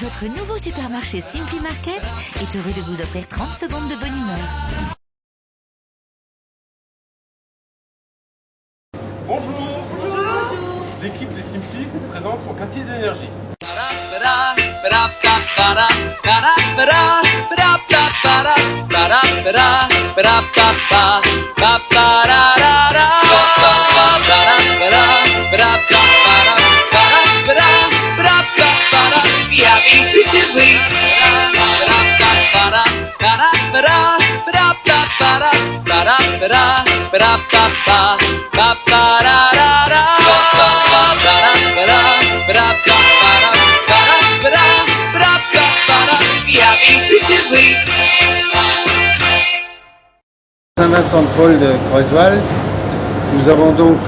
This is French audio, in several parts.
Votre nouveau supermarché Simply Market est heureux de vous offrir 30 secondes de bonne humeur. Bonjour. Bonjour. L'équipe des Simply vous présente son quartier d'énergie. Saint-Vincent-de-Paul de Creusval. Nous avons donc,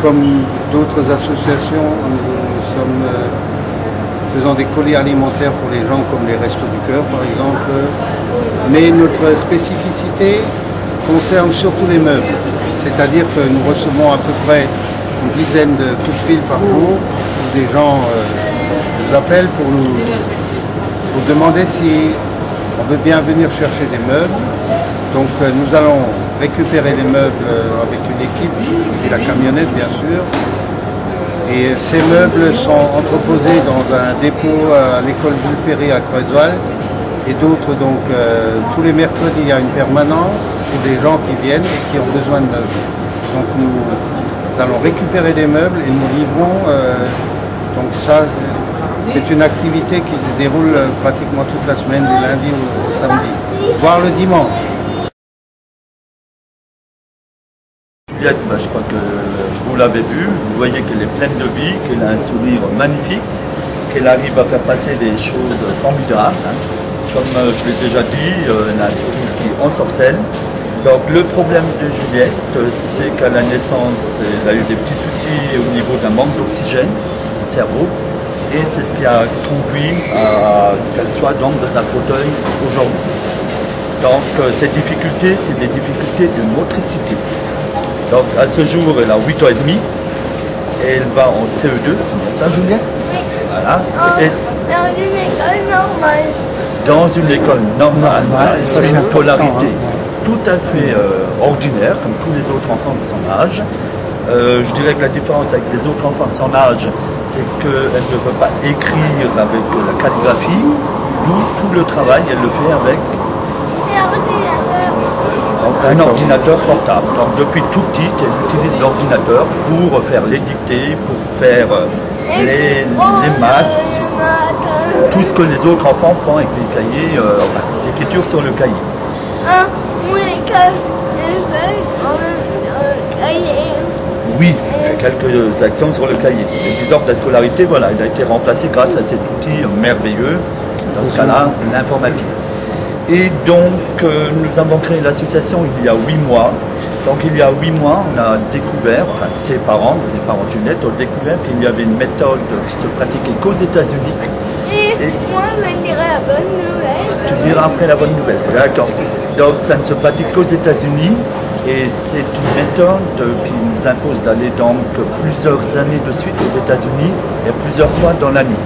comme d'autres associations, faisons des colis alimentaires pour les gens comme les Restos du Cœur par exemple. Mais notre spécificité concerne surtout les meubles. C'est-à-dire que nous recevons à peu près une dizaine de coups de fil par jour où des gens nous appellent pour nous demander si on veut bien venir chercher des meubles. Donc nous allons récupérer les meubles avec une équipe et la camionnette bien sûr. Et ces meubles sont entreposés dans un dépôt à l'école Jules Ferry à Creusval. Et d'autres, donc tous les mercredis il y a une permanence pour des gens qui viennent et qui ont besoin de meubles. Donc nous allons récupérer des meubles et nous livrons. Donc ça, c'est une activité qui se déroule pratiquement toute la semaine, du lundi au samedi, voire le dimanche. Juliette, je crois que vous l'avez vu, vous voyez qu'elle est pleine de vie, qu'elle a un sourire magnifique, qu'elle arrive à faire passer des choses formidables. Comme je l'ai déjà dit, elle a un sourire qui ensorcelle. Donc le problème de Juliette, c'est qu'à la naissance, elle a eu des petits soucis au niveau d'un manque d'oxygène au cerveau. Et c'est ce qui a conduit à ce qu'elle soit donc dans un fauteuil aujourd'hui. Donc ces difficultés, c'est des difficultés de motricité. Donc à ce jour, elle a 8 ans et demi, et elle va en CE2, c'est ça Juliette? Oui. Voilà. Dans une école normale. Dans une école normale, c'est une scolarité tout à fait ordinaire, comme tous les autres enfants de son âge. Je dirais que la différence avec les autres enfants de son âge, c'est qu'elle ne peut pas écrire avec la calligraphie, d'où tout le travail, elle le fait avec un ordinateur portable. Donc depuis tout petit, elle utilise l'ordinateur pour faire les dictées, pour faire les maths, tout ce que les autres enfants font avec les cahiers, l'écriture sur le cahier. Oui, je fais quelques actions sur le cahier. Le désordre de la scolarité, voilà, il a été remplacé grâce à cet outil merveilleux, dans ce cas-là, l'informatique. Et donc, nous avons créé l'association il y a 8 mois. Donc, il y a 8 mois, on a découvert, enfin, ses parents, les parents de Juliette, ont découvert qu'il y avait une méthode qui se pratiquait qu'aux États-Unis. Et moi, je dirai la bonne nouvelle. Tu diras après la bonne nouvelle, d'accord. Donc, ça ne se pratique qu'aux États-Unis. Et c'est une méthode qui nous impose d'aller donc plusieurs années de suite aux États-Unis et plusieurs fois dans l'année.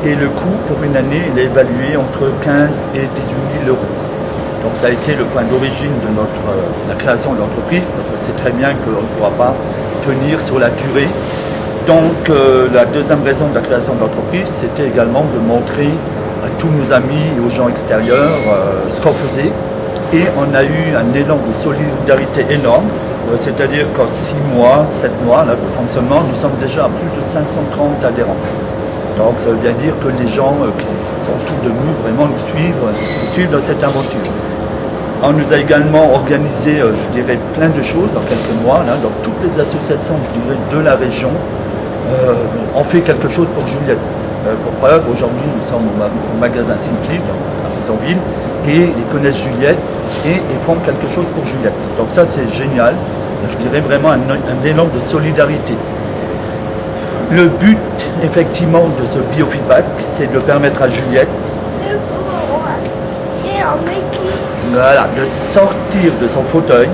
Et le coût pour une année, il est évalué entre 15 et 18 000 euros. Donc ça a été le point d'origine de la création de l'entreprise, parce que c'est très bien qu'on ne pourra pas tenir sur la durée. Donc la deuxième raison de la création de l'entreprise, c'était également de montrer à tous nos amis et aux gens extérieurs ce qu'on faisait. Et on a eu un élan de solidarité énorme, c'est-à-dire qu'en 6 mois, 7 mois là, de fonctionnement, nous sommes déjà à plus de 530 adhérents. Donc ça veut bien dire que les gens qui sont autour de nous vraiment nous suivent dans cette aventure. On nous a également organisé, je dirais, plein de choses en quelques mois. Là, donc toutes les associations, je dirais, de la région ont fait quelque chose pour Juliette. Pour preuve, aujourd'hui nous sommes au magasin Simply, à Maisonville, et ils connaissent Juliette et ils font quelque chose pour Juliette. Donc ça c'est génial, je dirais vraiment un élan de solidarité. Le but effectivement de ce biofeedback, c'est de permettre à Juliette de sortir de son fauteuil,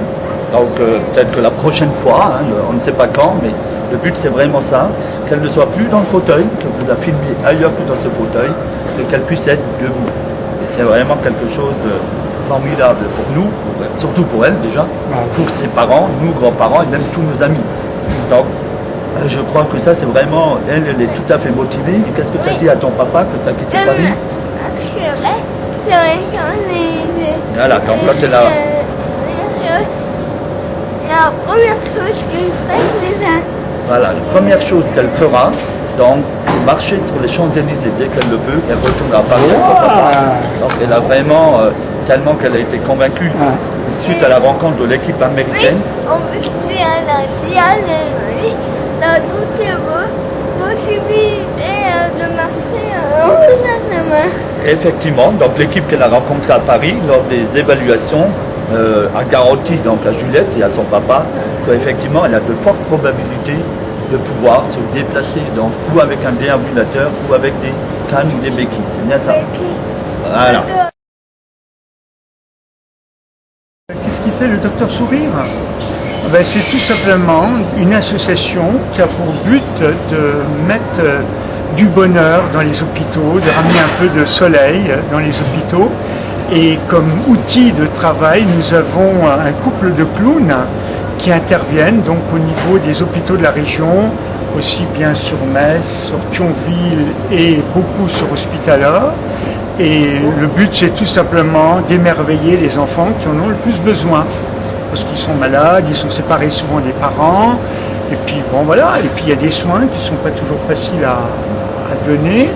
donc peut-être que la prochaine fois, on ne sait pas quand, mais Le but c'est vraiment ça, qu'elle ne soit plus dans le fauteuil, que vous la filmiez ailleurs que dans ce fauteuil, et qu'elle puisse être debout. Et c'est vraiment quelque chose de formidable pour nous, surtout pour elle déjà, pour ses parents, nous grands-parents et même tous nos amis. Donc je crois que ça c'est vraiment, elle est tout à fait motivée. Et qu'est-ce que tu as dit à ton papa que tu as quitté Paris? Voilà, donc quand elle a... La première chose que je fais, c'est ça. Voilà, la première chose qu'elle fera, donc, c'est marcher sur les Champs-Élysées dès qu'elle le peut, elle retournera à Paris avec son papa. Donc elle a vraiment, tellement qu'elle a été convaincue, suite à la rencontre de l'équipe américaine. On peut se dire à la dialogue, dans toutes les possibilités de marcher en gouvernement. Effectivement, donc l'équipe qu'elle a rencontrée à Paris, lors des évaluations, a garanti donc à Juliette et à son papa qu'effectivement elle a de fortes probabilités de pouvoir se déplacer, donc ou avec un déambulateur ou avec des cannes ou des béquilles. C'est bien ça. Voilà. Qu'est-ce qui fait le Docteur Sourire? Ben, c'est tout simplement une association qui a pour but de mettre du bonheur dans les hôpitaux, de ramener un peu de soleil dans les hôpitaux. Et comme outil de travail, nous avons un couple de clowns qui interviennent donc au niveau des hôpitaux de la région, aussi bien sur Metz, sur Thionville et beaucoup sur Hospitalet. Et le but c'est tout simplement d'émerveiller les enfants qui en ont le plus besoin. Parce qu'ils sont malades, ils sont séparés souvent des parents. Et puis bon voilà, et puis il y a des soins qui ne sont pas toujours faciles à donner.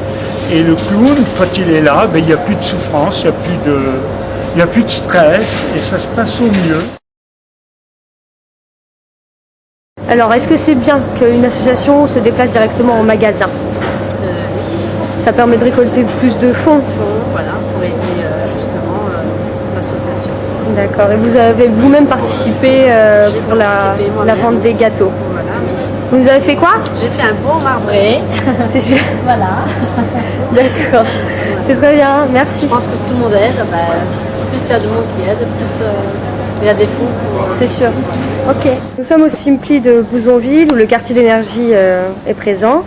Et le clown, quand il est là, ben, il n'y a plus de souffrance, il n'y a plus de stress et ça se passe au mieux. Alors, est-ce que c'est bien qu'une association se déplace directement en magasin? Oui. Ça permet de récolter plus de fonds. Voilà, pour aider justement l'association. D'accord. Et vous avez vous-même participé pour la vente des gâteaux? Voilà, oui. Vous avez fait quoi? J'ai fait un beau marbré. C'est sûr. Voilà. D'accord. C'est très bien, merci. Je pense que si tout le monde aide, plus il y a de monde qui aide, plus il y a des fonds pour... C'est sûr. Ok. Nous sommes au Simpli de Bouzonville où le quartier d'énergie est présent.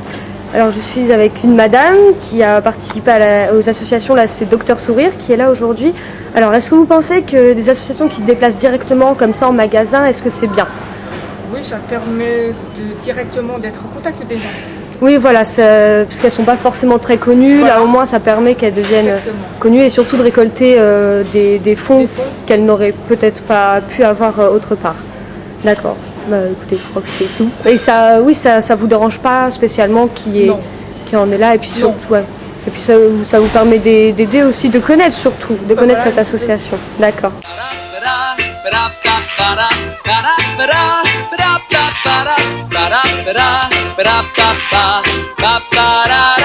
Alors je suis avec une madame qui a participé aux associations, là c'est Docteur Sourire qui est là aujourd'hui. Alors est-ce que vous pensez que des associations qui se déplacent directement comme ça en magasin, est-ce que c'est bien? Oui, ça permet directement d'être en contact des gens. Oui, voilà, parce qu'elles ne sont pas forcément très connues. Voilà. Là, au moins, ça permet qu'elles deviennent connues et surtout de récolter des fonds qu'elles n'auraient peut-être pas pu avoir autre part. D'accord. Bah, écoutez, je crois que c'est tout. Et ça, oui, ça vous dérange pas spécialement qui en est là. Et puis surtout, ouais. Et puis ça vous permet d'aider aussi, de connaître surtout, de connaître cette association. D'accord. Ba-da-ba-da